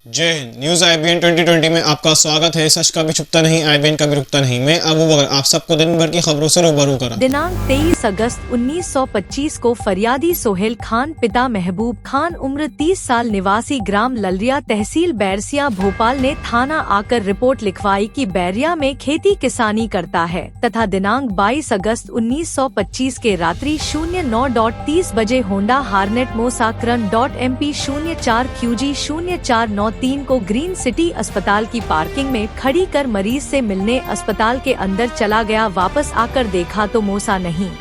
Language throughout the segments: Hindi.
जय हिंद। न्यूज IBN 2020 में आपका स्वागत है। सच का भी छुपता नहीं, IBN का भी रुकता नहीं। मैं अबू बकर आप सबको दिन भर की खबरों से रूबरू करा। दिनांक 23 अगस्त 1925 को फरियादी सोहेल खान पिता महबूब खान उम्र 30 साल निवासी ग्राम ललरिया तहसील बैरसिया भोपाल ने थाना आकर रिपोर्ट लिखवाई कि बैरिया में खेती किसानी करता है तथा दिनांक 22 अगस्त 1925 के रात्रि 09:30 बजे होंडा हार्नेट मोसाक्रन .MP 04 QG 0493 को ग्रीन सिटी अस्पताल की पार्किंग में खड़ी कर मरीज से मिलने अस्पताल के अंदर चला गया। वापस आकर देखा तो मोसा नहीं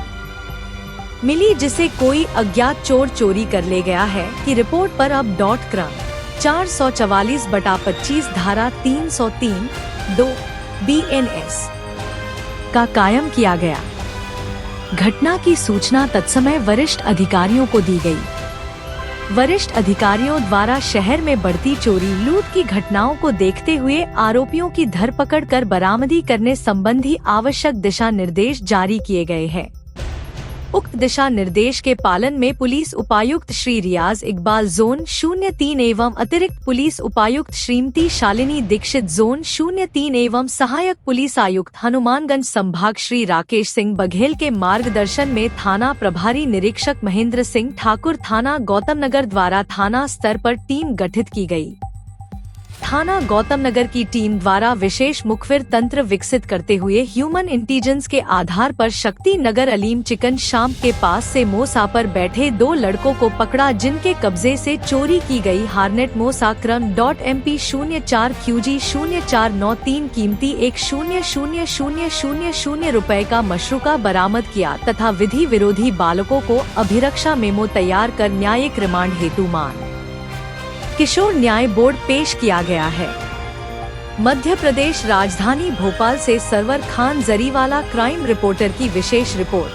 मिली, जिसे कोई अज्ञात चोर चोरी कर ले गया है की रिपोर्ट पर अब क्रम 444/25 धारा 303(2) BNS का कायम किया गया। घटना की सूचना तत्समय वरिष्ठ अधिकारियों को दी गई। वरिष्ठ अधिकारियों द्वारा शहर में बढ़ती चोरी लूट की घटनाओं को देखते हुए आरोपियों की धरपकड़ कर बरामदी करने संबंधी आवश्यक दिशा निर्देश जारी किए गए हैं। उक्त दिशा निर्देश के पालन में पुलिस उपायुक्त श्री रियाज इकबाल जोन 03 एवं अतिरिक्त पुलिस उपायुक्त श्रीमती शालिनी दीक्षित जोन 03 एवं सहायक पुलिस आयुक्त हनुमानगंज संभाग श्री राकेश सिंह बघेल के मार्गदर्शन में थाना प्रभारी निरीक्षक महेंद्र सिंह ठाकुर थाना गौतमनगर द्वारा थाना स्तर पर टीम गठित की गई। थाना गौतमनगर की टीम द्वारा विशेष मुखबिर तंत्र विकसित करते हुए ह्यूमन इंटेलिजेंस के आधार पर शक्ति नगर अलीम चिकन शाम के पास से मोसा पर बैठे 2 लड़कों को पकड़ा, जिनके कब्जे से चोरी की गई हार्नेट मोसाक्रन .MP 04 QG 0493 कीमती 1,00,000 रुपए का मशरूका बरामद किया तथा विधि विरोधी बालकों को अभिरक्षा मेमो तैयार कर न्यायिक रिमांड हेतु मान किशोर न्याय बोर्ड पेश किया गया है। मध्य प्रदेश राजधानी भोपाल से सरवर खान जरीवाला क्राइम रिपोर्टर की विशेष रिपोर्ट।